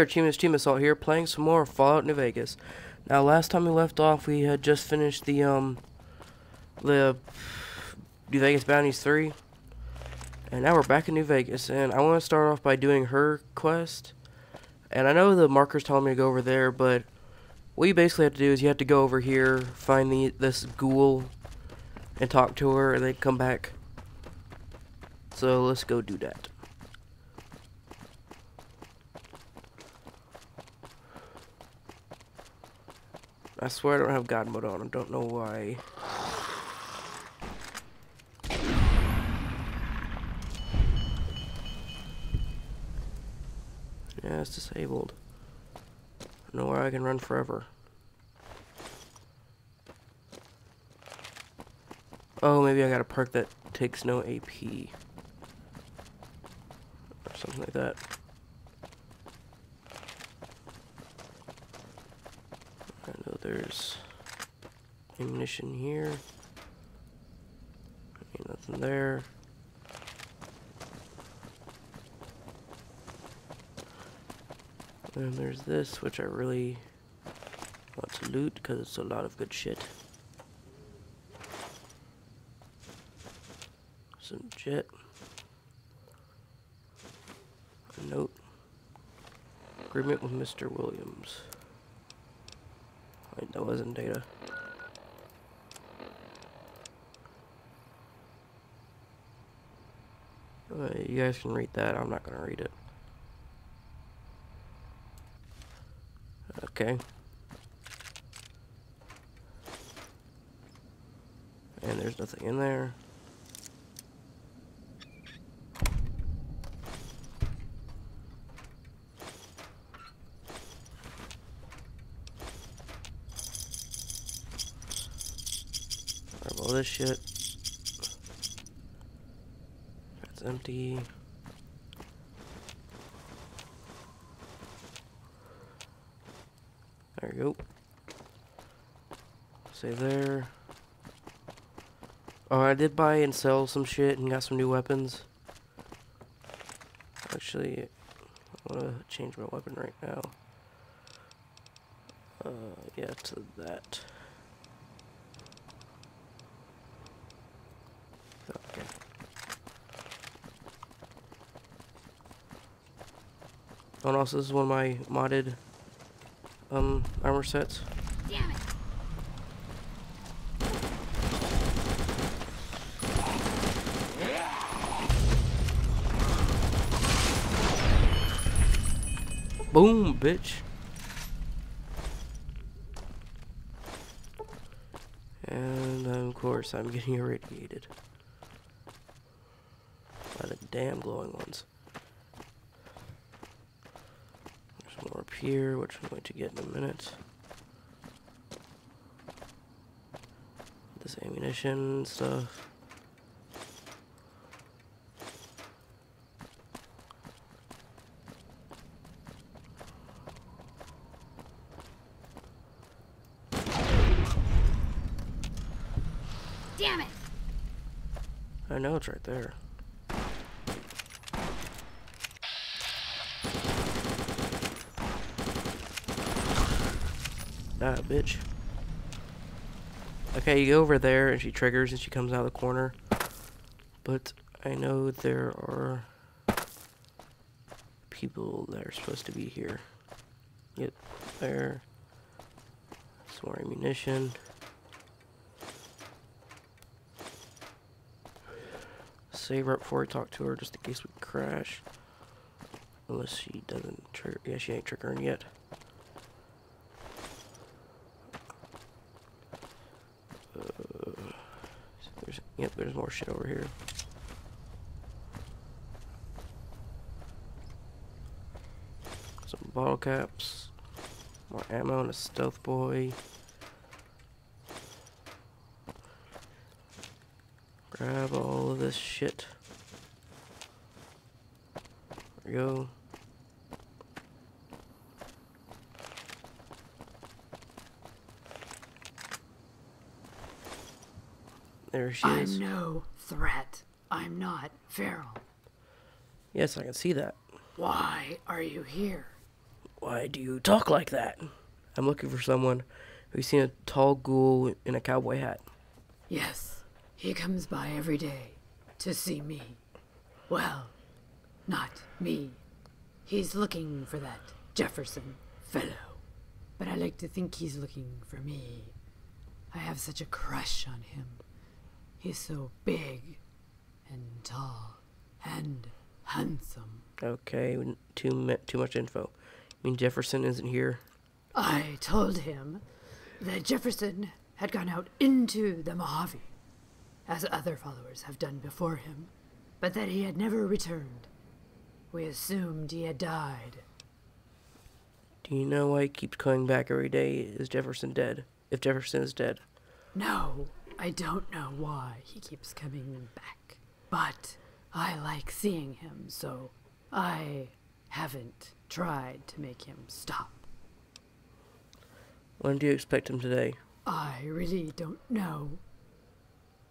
there, AchievementAssault here, playing some more Fallout New Vegas. Now, last time we left off, we had just finished the New Vegas Bounties 3. And now we're back in New Vegas, and I want to start off by doing her quest. And I know the marker's telling me to go over there, but what you basically have to do is you have to go over here, find this ghoul, and talk to her, and then come back. So let's go do that. I swear I don't have God mode on. I don't know why. Yeah, it's disabled. I don't know where I can run forever. Oh, maybe I got a perk that takes no AP. Or something like that. I know there's ammunition here. Nothing there. And there's this, which I really want to loot because it's a lot of good shit. Some jet. A note. Agreement with Mr. Williams. Wait, that wasn't data. You guys can read that. I'm not gonna read it. Okay. And there's nothing in there. Grab all this shit. That's empty. There you go. Save there. Oh, I did buy and sell some shit and got some new weapons. Actually, I want to change my weapon right now. Yeah, to that. Okay. Oh, and also this is one of my modded armor sets. Damn it. Boom, bitch. And of course I'm getting irradiated by the damn glowing ones. There's more up here, which I'm going to get in a minute. This ammunition and stuff. Damn it. I know it's right there. Ah, bitch. Okay, you go over there and she triggers and she comes out of the corner. But I know there are people that are supposed to be here. Yep, there. Some more ammunition. Save right before I talk to her just in case we crash. Unless she doesn't trigger. Yeah, she ain't triggering yet. Yep, there's more shit over here. Some bottle caps. More ammo and a stealth boy. Grab all of this shit. There we go. There she is. I'm no threat. I'm not feral. Yes, I can see that. Why are you here? Why do you talk like that? I'm looking for someone who's seen a tall ghoul in a cowboy hat. Yes, he comes by every day to see me. Well, not me. He's looking for that Jefferson fellow. But I like to think he's looking for me. I have such a crush on him. He's so big and tall and handsome. Okay, too much info. I mean, Jefferson isn't here. I told him that Jefferson had gone out into the Mojave, as other followers have done before him, but that he had never returned. We assumed he had died. Do you know why he keeps coming back every day? Is Jefferson dead? If Jefferson is dead. No, I don't know why he keeps coming back. But I like seeing him, so I haven't tried to make him stop. When do you expect him today? I really don't know.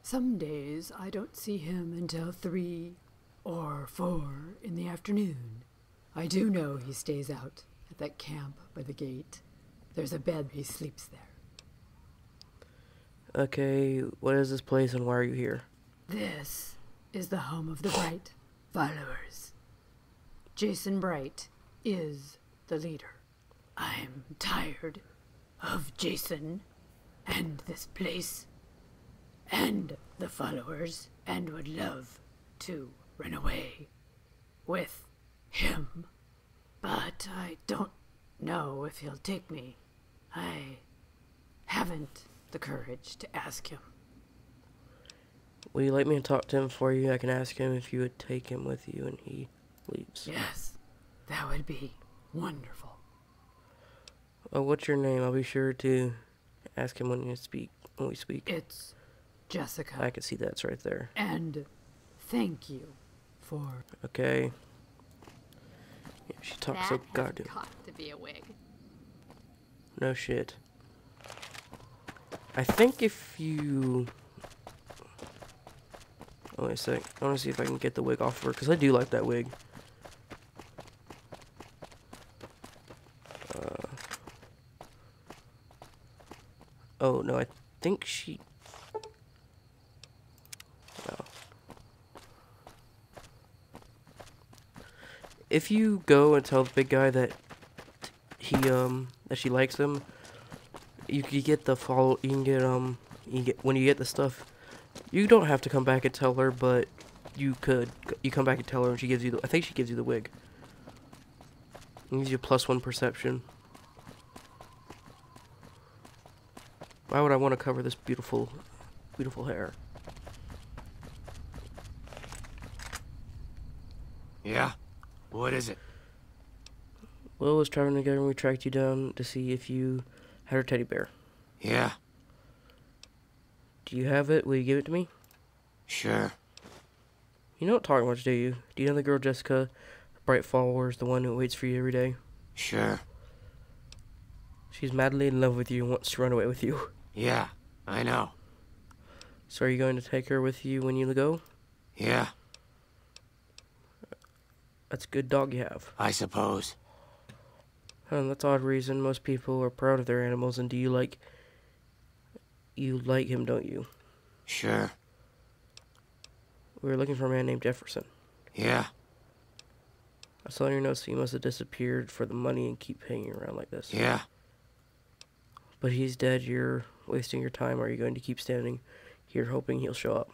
Some days I don't see him until 3 or 4 in the afternoon. I do know he stays out at that camp by the gate. There's a bed he sleeps there. Okay, what is this place and why are you here? This is the home of the Bright followers. Jason Bright is the leader. I'm tired of Jason and this place and the followers and would love to run away with him. But I don't know if he'll take me. I haven't the courage to ask him. Will you let me talk to him for you? I can ask him if you would take him with you and he leaves. Yes, that would be wonderful. Oh, what's your name? I'll be sure to ask him when we speak. It's Jessica. I can see that's right there. And thank you for... Okay. Yeah, she talks so That goddamn. has got to be a wig. No shit. I think if you... Oh, wait a sec. I want to see if I can get the wig off of her, because I do like that wig. Oh, no, I think she... No. If you go and tell the big guy that that she likes him, you can get the follow. You can get when you get the stuff. You don't have to come back and tell her, but you could. You come back and tell her, and she gives you. I think she gives you the wig. It gives you a +1 perception. Why would I want to cover this beautiful, beautiful hair? Yeah? What is it? Will was traveling together and we tracked you down to see if you had her teddy bear. Yeah, Do you have it? Will you give it to me? sure. You don't talk much, do you? Do you know the girl Jessica, bright followers, the one who waits for you every day? Sure. She's madly in love with you and wants to run away with you. Yeah, I know. So are you going to take her with you when you go? Yeah, That's a good dog you have. I suppose. That's odd reason. Most people are proud of their animals, and you like him, don't you? Sure. We were looking for a man named Jefferson. Yeah, I saw in your notes that he must have disappeared for the money and keep hanging around like this. yeah. But he's dead. You're wasting your time. Are you going to keep standing here hoping he'll show up?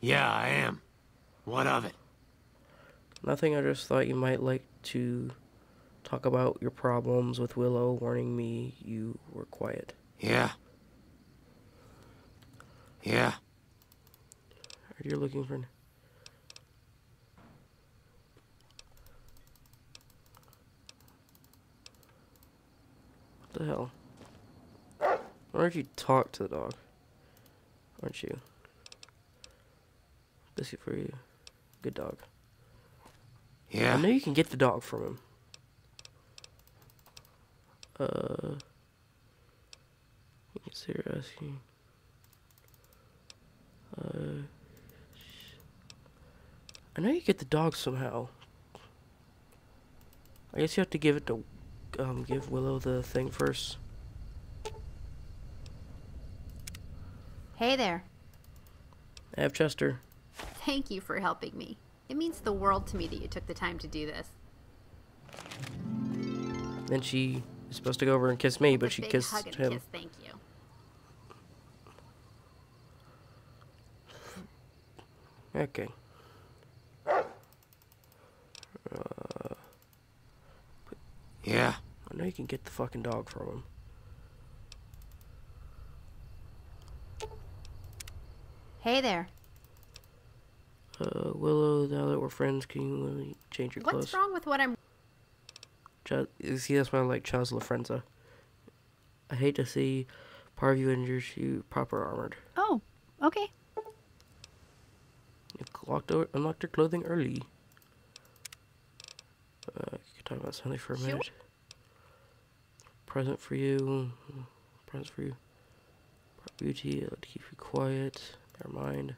Yeah, I am. What of it? Nothing. I just thought you might like to talk about your problems with Willow warning me you were quiet. Yeah. Yeah. Heard you're looking for... What the hell? Why don't you talk to the dog? Aren't you? Biscuit for you. Good dog. I Yeah. know you can get the dog from him. You consider asking. I know you get the dog somehow. I guess you have to give it to give Willow the thing first. Hey there. I have Chester. Thank you for helping me. It means the world to me that you took the time to do this. Then she is supposed to go over and kiss me, but A she big kissed hug and him. kiss, thank you. Okay. Yeah. I know you can get the fucking dog from him. Hey there. Willow, now that we're friends, can you change your clothes? What's wrong with what I'm... You see, that's why I like Chaz La Frenza. I hate to see part of you in your proper armored. Oh, okay. You unlocked your clothing early. You can talk about something for a minute. Present for you. Present for you. Beauty, I'll keep you quiet. Never mind.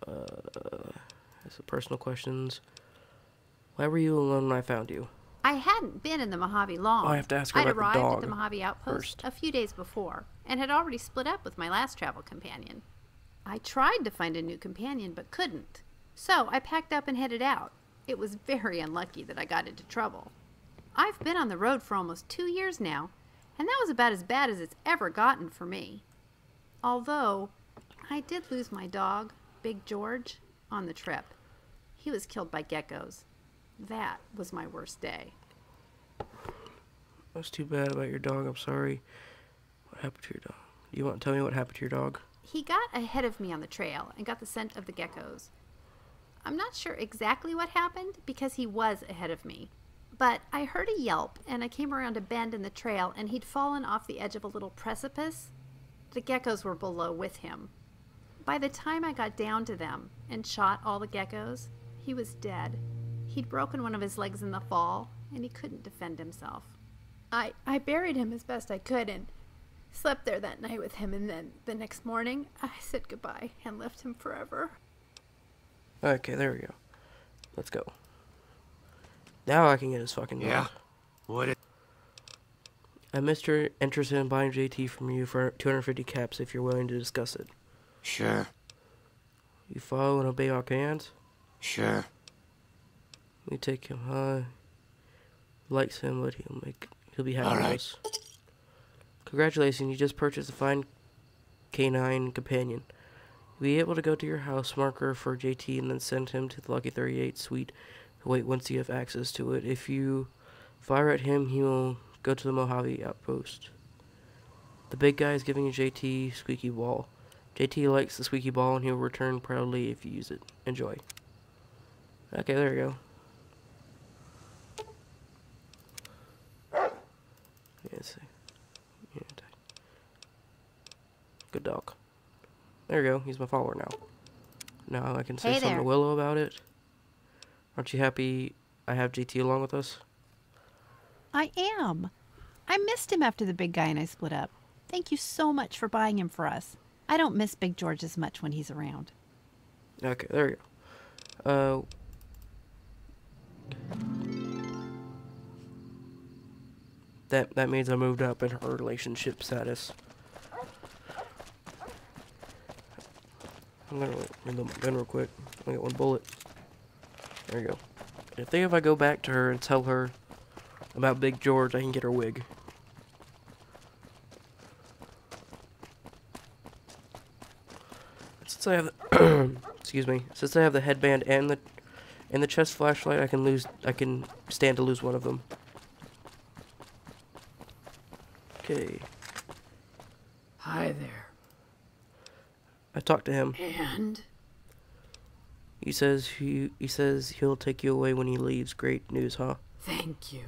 Some personal questions. Why were you alone when I found you? I hadn't been in the Mojave long. Oh, I have to ask her I'd about the arrived dog at the Mojave outpost first. a few days before and had already split up with my last travel companion. I tried to find a new companion but couldn't. So I packed up and headed out. It was very unlucky that I got into trouble. I've been on the road for almost 2 years now, and that was about as bad as it's ever gotten for me. Although, I did lose my dog, Big George, on the trip. He was killed by geckos. That was my worst day. That's too bad about your dog. I'm sorry. What happened to your dog? You want to tell me what happened to your dog? He got ahead of me on the trail and got the scent of the geckos. I'm not sure exactly what happened because he was ahead of me. But I heard a yelp and I came around a bend in the trail and he'd fallen off the edge of a little precipice. The geckos were below with him. By the time I got down to them and shot all the geckos, he was dead. He'd broken one of his legs in the fall and he couldn't defend himself. I buried him as best I could and slept there that night with him, and then the next morning I said goodbye and left him forever. Okay, there we go. Let's go. Now I can get his fucking dog. Yeah. What is... I'm interested in buying JT from you for 250 caps if you're willing to discuss it. Sure. You follow and obey our commands? Sure. We take him high. Likes him, but he'll be happy with Alright. us. Congratulations, you just purchased a fine canine companion. You'll be able to go to your house marker for JT and then send him to the Lucky 38 suite. Wait once you have access to it. If you fire at him, he will go to the Mojave outpost. The big guy is giving you JT squeaky ball. JT likes the squeaky ball and he'll return proudly if you use it. Enjoy. Okay, there we go. Yes. Yeah, good dog. There we go. He's my follower now. Now I can say Hey something there. to Willow about it. Aren't you happy I have JT along with us? I am. I missed him after the big guy and I split up. Thank you so much for buying him for us. I don't miss Big George as much when he's around. Okay, there we go. That means I moved up in her relationship status. I'm gonna reload my gun real quick. I got one bullet. There we go. I think if I go back to her and tell her about Big George, I can get her wig. Since I have the excuse me, since I have the headband and the chest flashlight, I can stand to lose one of them. Okay. Hi there. I talked to him. And? He says he'll take you away when he leaves. Great news, huh? Thank you.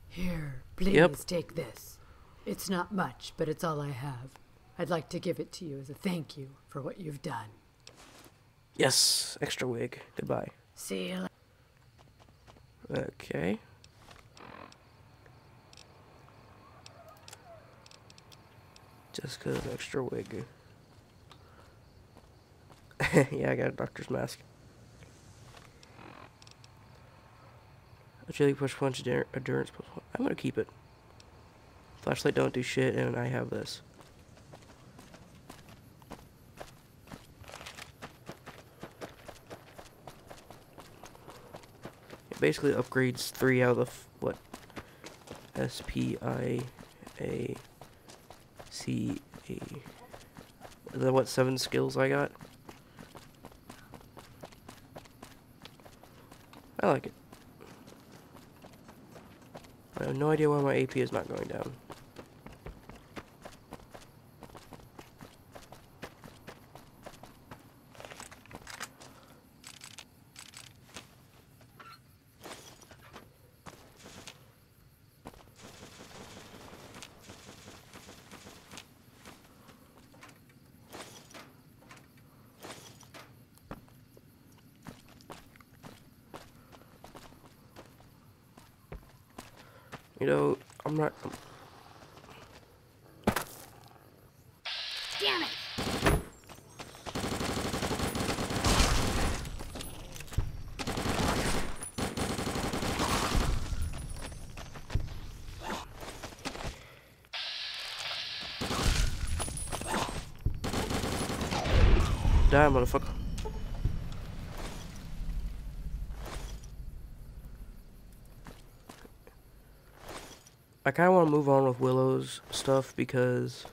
Here, please Yep. take this. It's not much, but it's all I have. I'd like to give it to you as a thank you for what you've done. Yes, extra wig. Goodbye. See you later. Okay. Just 'cause extra wig. Yeah, I got a doctor's mask. Agility push punch, endurance plus 1. I'm gonna keep it. Flashlight don't do shit, and I have this. It basically upgrades 3 out of the, what? S-P-I-A-C-A. The what, 7 skills I got? I like it. I have no idea why my AP is not going down. You know, I'm not... Damn it! Die, motherfucker. I kind of want to move on with Willow's stuff because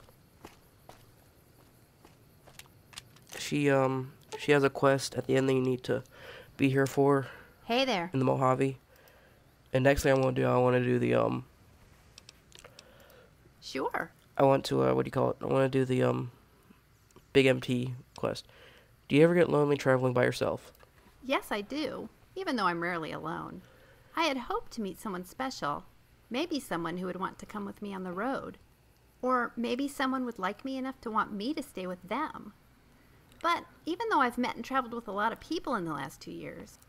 she has a quest at the end that you need to be here for Hey there. in the Mojave. And next thing I want to do the Sure. I want to what do you call it? I want to do the Big MT quest. Do you ever get lonely traveling by yourself? Yes, I do, even though I'm rarely alone. I had hoped to meet someone special. Maybe someone who would want to come with me on the road. Or maybe someone would like me enough to want me to stay with them. But even though I've met and traveled with a lot of people in the last 2 years,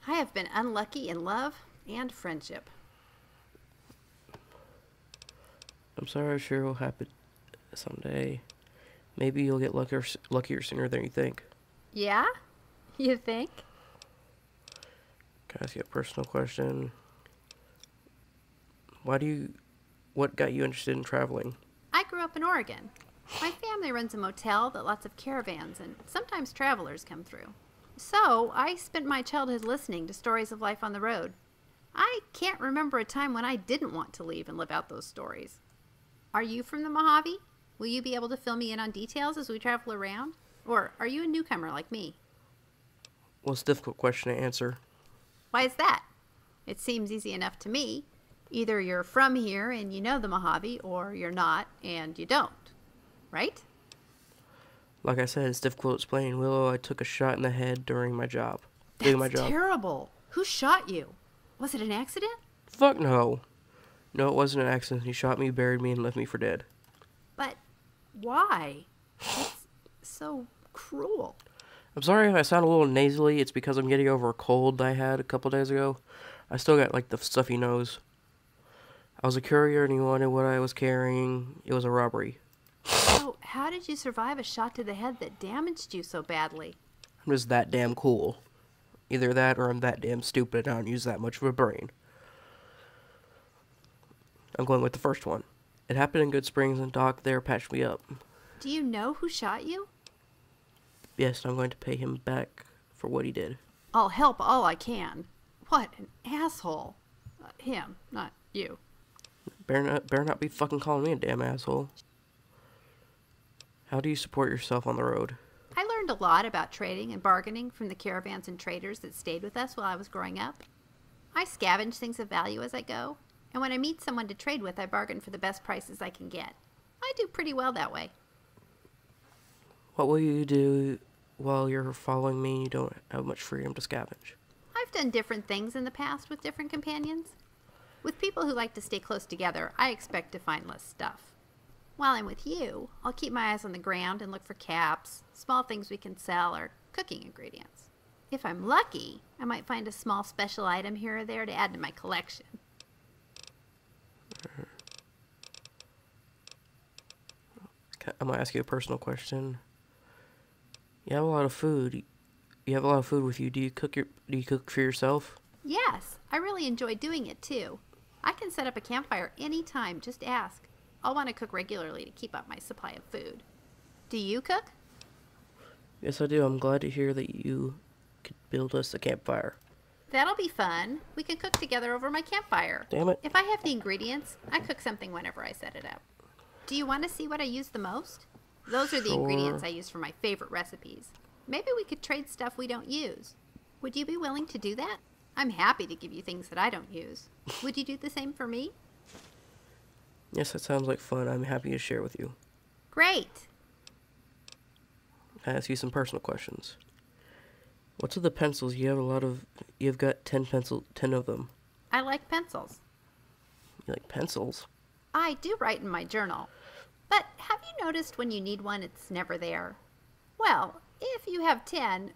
I have been unlucky in love and friendship. I'm sorry, I'm sure it'll happen someday. Maybe you'll get luckier sooner than you think. Yeah? You think? Can I ask you a personal question? What got you interested in traveling? I grew up in Oregon. My family runs a motel that lots of caravans and sometimes travelers come through. So I spent my childhood listening to stories of life on the road. I can't remember a time when I didn't want to leave and live out those stories. Are you from the Mojave? Will you be able to fill me in on details as we travel around? Or are you a newcomer like me? Well, it's a difficult question to answer. Why is that? It seems easy enough to me. Either you're from here and you know the Mojave, or you're not and you don't. Right? Like I said, it's difficult to explain. Willow, I took a shot in the head during my job. Doing my That's job. terrible. Who shot you? Was it an accident? Fuck no. No, it wasn't an accident. He shot me, buried me, and left me for dead. But why? It's so cruel. I'm sorry if I sound a little nasally. It's because I'm getting over a cold I had a couple days ago. I still got, like, the stuffy nose. I was a courier and he wanted what I was carrying. It was a robbery. So, how did you survive a shot to the head that damaged you so badly? I'm just that damn cool. Either that or I'm that damn stupid and I don't use that much of a brain. I'm going with the first one. It happened in Good Springs and Doc there patched me up. Do you know who shot you? Yes, I'm going to pay him back for what he did. I'll help all I can. What an asshole. Him, not you. Better not be fucking calling me a damn asshole. How do you support yourself on the road? I learned a lot about trading and bargaining from the caravans and traders that stayed with us while I was growing up. I scavenge things of value as I go, and when I meet someone to trade with, I bargain for the best prices I can get. I do pretty well that way. What will you do while you're following me and you don't have much freedom to scavenge? I've done different things in the past with different companions. With people who like to stay close together, I expect to find less stuff. While I'm with you, I'll keep my eyes on the ground and look for caps, small things we can sell, or cooking ingredients. If I'm lucky, I might find a small special item here or there to add to my collection. I'm going to ask you a personal question. You have a lot of food. You have a lot of food with you. Do you cook for yourself? Yes, I really enjoy doing it too. I can set up a campfire anytime, just ask. I'll want to cook regularly to keep up my supply of food. Do you cook? Yes, I do. I'm glad to hear that you could build us a campfire. That'll be fun. We can cook together over my campfire. Damn it. If I have the ingredients, I cook something whenever I set it up. Do you want to see what I use the most? Those are the ingredients I use for my favorite recipes. Maybe we could trade stuff we don't use. Would you be willing to do that? I'm happy to give you things that I don't use. Would you do the same for me? Yes, that sounds like fun. I'm happy to share with you. Great. I ask you some personal questions. What's with the pencils? You've got 10 of them. I like pencils. You like pencils? I do write in my journal. But have you noticed when you need one, it's never there? Well, if you have 10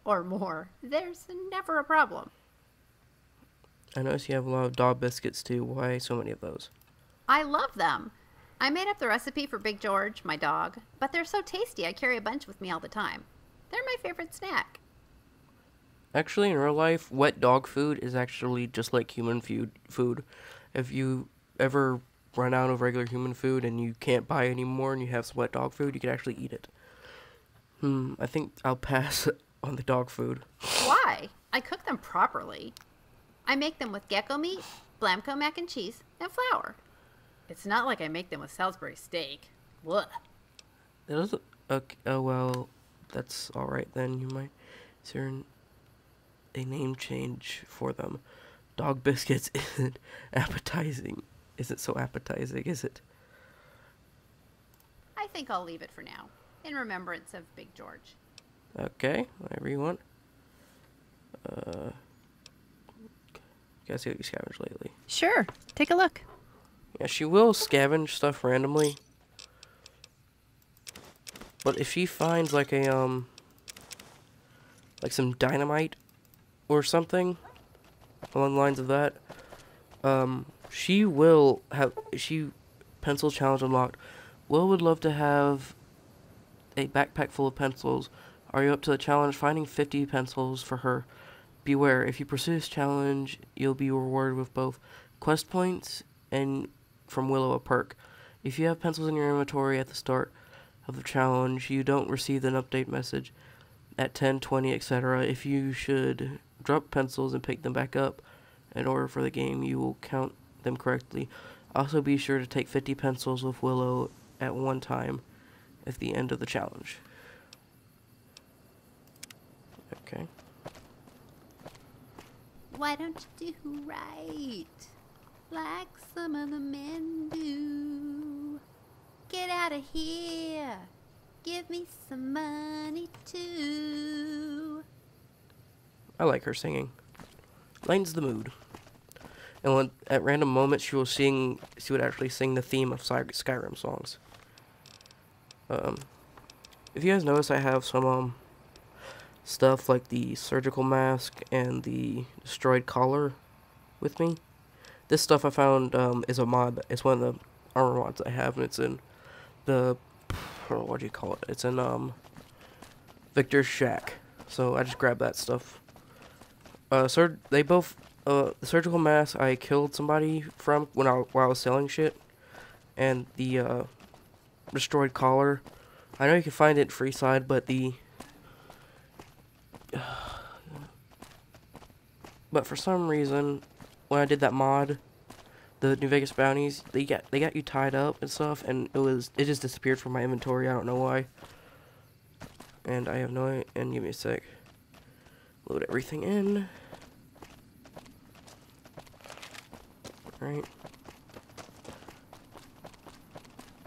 or more, there's never a problem. I notice you have a lot of dog biscuits too. Why so many of those? I love them. I made up the recipe for Big George, my dog, but they're so tasty I carry a bunch with me all the time. They're my favorite snack. Actually, in real life, wet dog food is actually just like human food. If you ever run out of regular human food and you can't buy anymore and you have some wet dog food, you can actually eat it. I think I'll pass on the dog food. Why? I cook them properly. I make them with gecko meat, Blamco mac and cheese, and flour. It's not like I make them with Salisbury steak. What? That doesn't. Okay, oh well, that's all right then. You might. Is there a name change for them? Dog biscuits isn't appetizing. Isn't so appetizing, is it? I think I'll leave it for now, in remembrance of Big George. Okay, whatever you want. Guys, see what you scavenged lately. Sure. Take a look. Yeah, she will scavenge stuff randomly. But if she finds like a like some dynamite or something along the lines of that, she will have pencil challenge unlocked. Will would love to have a backpack full of pencils. Are you up to the challenge? Finding 50 pencils for her. Beware, if you pursue this challenge, you'll be rewarded with both quest points and from Willow a perk. If you have pencils in your inventory at the start of the challenge, you don't receive an update message at 10, 20, etc. If you should drop pencils and pick them back up in order for the game, you will count them correctly. Also be sure to take 50 pencils with Willow at one time at the end of the challenge. Okay. Why don't you do right, like some of the men do? Get out of here, give me some money too. I like her singing. Lightens the mood. And when, at random moments, she would actually sing the theme of Skyrim songs. If you guys notice, I have some stuff like the surgical mask and the destroyed collar with me. This stuff I found is a mod. It's one of the armor mods I have, and it's in the what do you call it? It's in Victor's Shack. So I just grabbed that stuff. They both the surgical mask I killed somebody from while I was selling shit, and the destroyed collar. I know you can find it in Freeside, but but for some reason, when I did that mod, the New Vegas bounties, they got you tied up and stuff, and it just disappeared from my inventory. I don't know why. And I have no idea. And give me a sec. Load everything in. Right.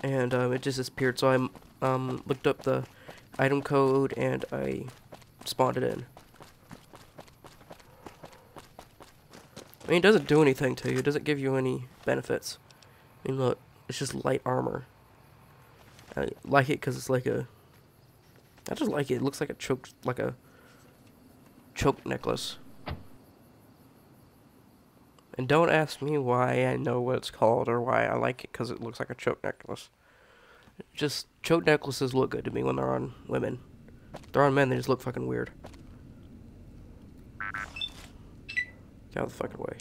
And it just disappeared. So I looked up the item code and I spawned it in. I mean, it doesn't do anything to you. It doesn't give you any benefits. I mean, look, it's just light armor. I like it because it's like a. I just like it. It looks like a choke necklace. And don't ask me why I know what it's called or why I like it, because it looks like a choke necklace. Just choke necklaces look good to me when they're on women. If they're on men, they just look fucking weird. Get out of the fucking way.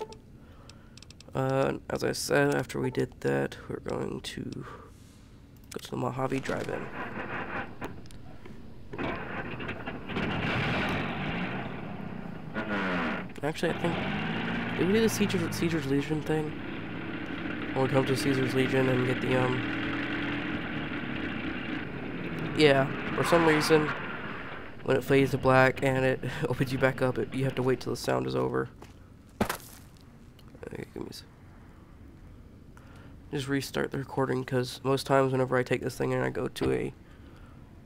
As I said, after we did that, we're going to go to the Mojave Drive-In. Actually, I think... Did we do the Caesar's Legion thing? When we come to Caesar's Legion and get the, Yeah, for some reason, when it fades to black and it opens you back up, you have to wait till the sound is over. Okay, give me a sec. Just restart the recording, because most times whenever I take this thing and I go to a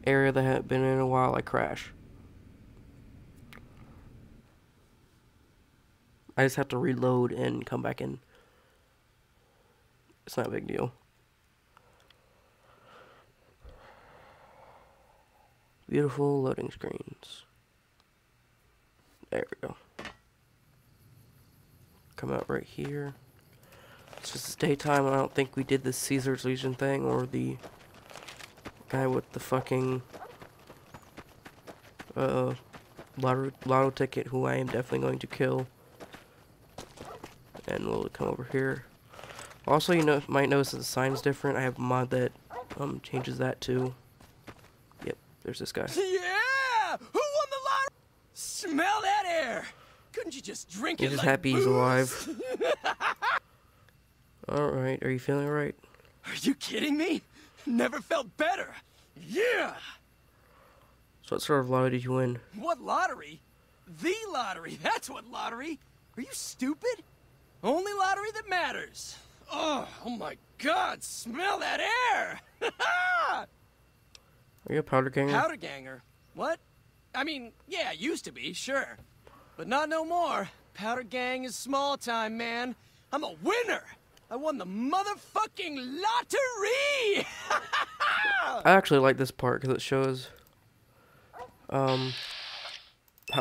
area that I haven't been in a while, I crash. I just have to reload and come back in. It's not a big deal. Beautiful loading screens. There we go. Come out right here. It's just it's daytime. I don't think we did the Caesar's Legion thing or the guy with the fucking lotto ticket, who I am definitely going to kill. And we'll come over here. Also, you might notice that the sign is different. I have a mod that changes that too. Yep, there's this guy. Yeah! Who won the lottery? Smell that air! Couldn't you just drink He's it just like happy booze? he's alive. Alright, are you feeling alright? Are you kidding me? Never felt better. Yeah! So what sort of lottery did you win? What lottery? The lottery. That's what lottery. Are you stupid? Only lottery that matters. Oh my God! Smell that air! Are you a powder ganger? Powder ganger? What? I mean, yeah, used to be, sure. But not no more. Powder gang is small time, man. I'm a winner! I won the motherfucking lottery! I actually like this part because it shows how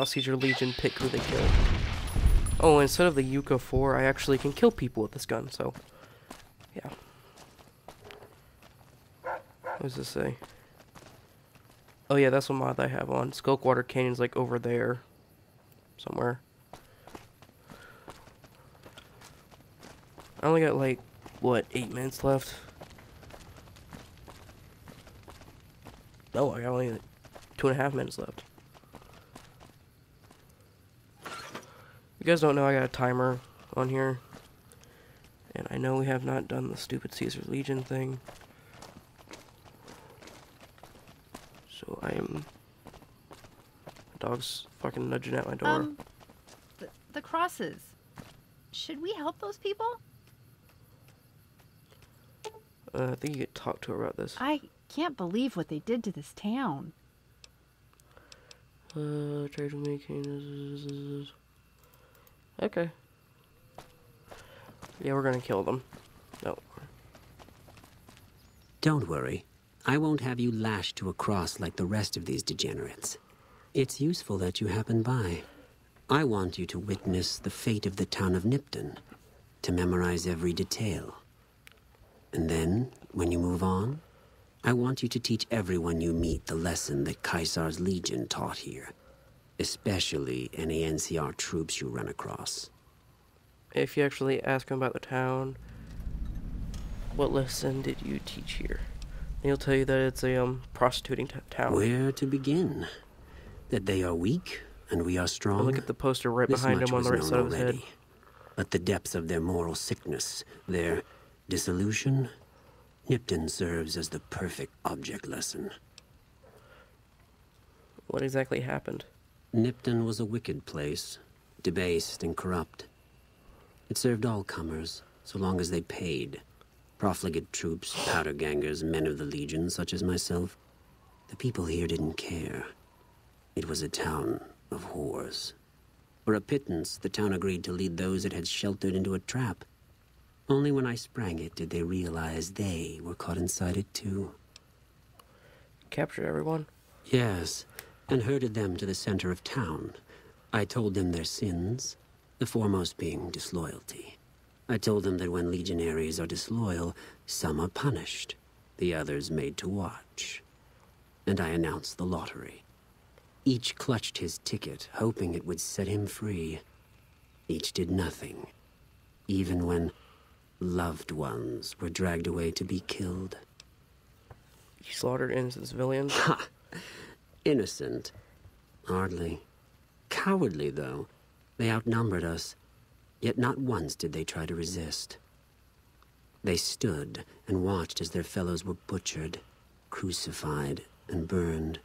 Caesar Legion pick who they kill. Oh, instead of the Yuka 4, I actually can kill people with this gun, so yeah. What does this say? Oh yeah, that's what mod I have on. Skulkwater Canyon's like over there somewhere. I only got like, what, 8 minutes left? No, I got only 2.5 minutes left. You guys don't know I got a timer on here. And I know we have not done the stupid Caesar's Legion thing. So I am... Dog's fucking nudging at my door. The crosses. Should we help those people? I think you could talk to her about this. I can't believe what they did to this town. Try to make it... Okay. Yeah, we're gonna kill them. No. Don't worry. I won't have you lashed to a cross like the rest of these degenerates. It's useful that you happen by. I want you to witness the fate of the town of Nipton, to memorize every detail. And then, when you move on, I want you to teach everyone you meet the lesson that Caesar's Legion taught here. Especially any NCR troops you run across. If you actually ask him about the town, what lesson did you teach here? And he'll tell you that it's a prostituting town. Where to begin? That they are weak and we are strong. Look at the poster right This behind much him on the right was side known of his head. already. But the depths of their moral sickness, their dissolution, Nipton serves as the perfect object lesson. What exactly happened? Nipton was a wicked place, debased and corrupt. It served all comers, so long as they paid. Profligate troops, powder gangers, men of the Legion, such as myself. The people here didn't care. It was a town of whores. For a pittance, the town agreed to lead those it had sheltered into a trap. Only when I sprang it did they realize they were caught inside it too. Captured everyone? Yes, and herded them to the center of town. I told them their sins, the foremost being disloyalty. I told them that when legionaries are disloyal, some are punished, the others made to watch. And I announced the lottery. Each clutched his ticket, hoping it would set him free. Each did nothing, even when loved ones were dragged away to be killed. You slaughtered innocent civilians? Ha! Innocent? Hardly. Cowardly, though. They outnumbered us, yet not once did they try to resist. They stood and watched as their fellows were butchered, crucified, and burned.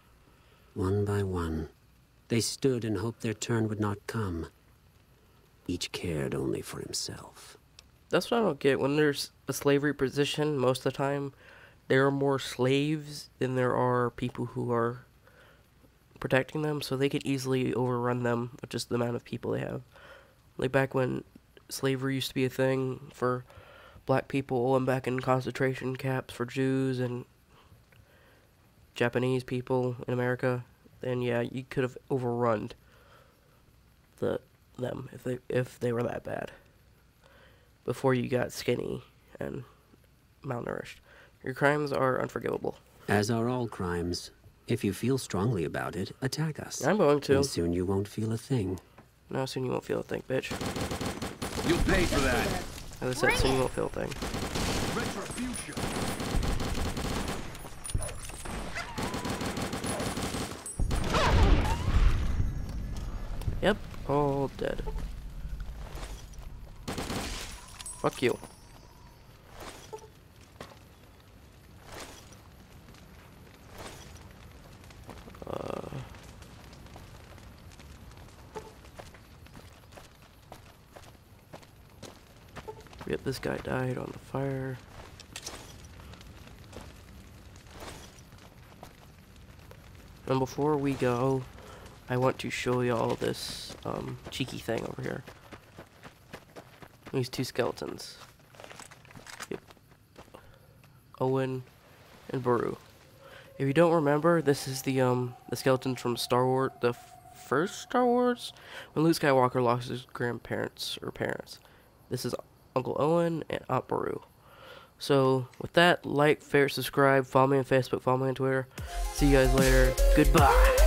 One by one, they stood and hoped their turn would not come. Each cared only for himself. That's what I don't get. When there's a slavery position, most of the time, there are more slaves than there are people who are protecting them, so they could easily overrun them with just the amount of people they have. Like back when slavery used to be a thing for black people, and back in concentration camps for Jews and Japanese people in America, then yeah, you could have overrun them if they were that bad before you got skinny and malnourished. Your crimes are unforgivable. As are all crimes. If you feel strongly about it, attack us. I'm going to. And soon you won't feel a thing. No, soon you won't feel a thing, bitch. You'll pay for that. As I said, soon you won't feel a thing. Retribution. Yep, all dead. Fuck you. Yep, this guy died on the fire. And before we go, I want to show y'all this cheeky thing over here. These two skeletons. Yep. Owen and Baru. If you don't remember, this is the skeletons from Star Wars, the first Star Wars, when Luke Skywalker lost his grandparents or parents. This is Uncle Owen and Aunt Baru. So with that, like, favorite, subscribe, follow me on Facebook, follow me on Twitter. See you guys later. Goodbye.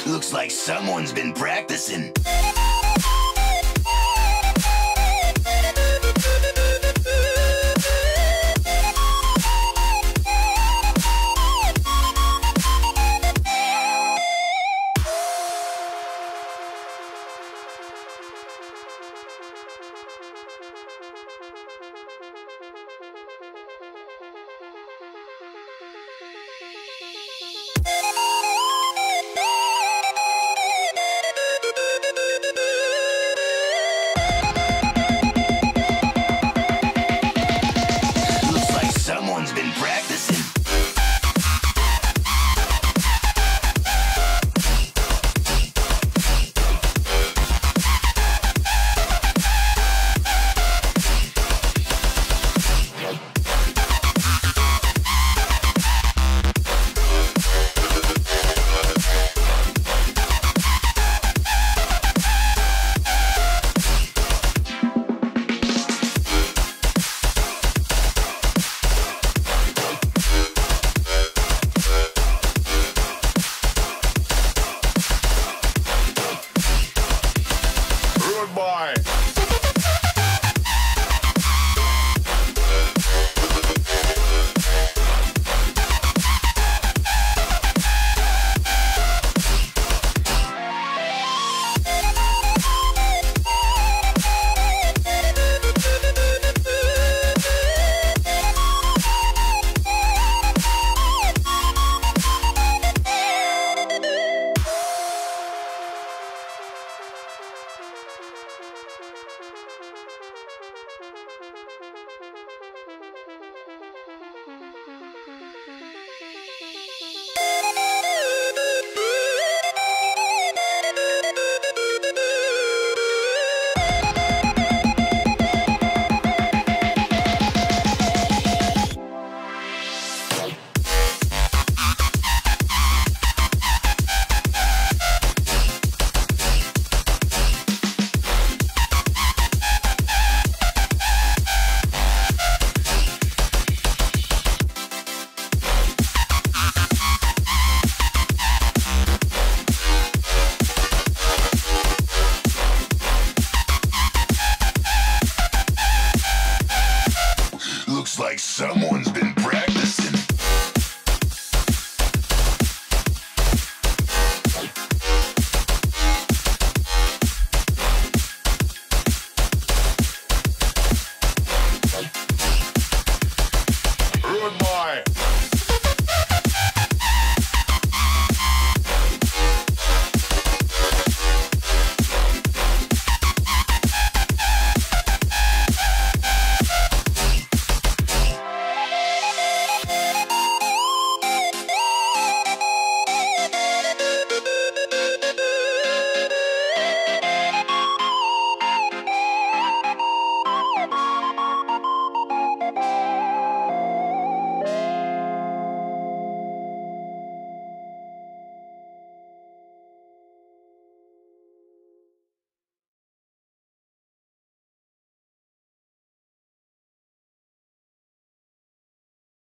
Looks like someone's been practicing.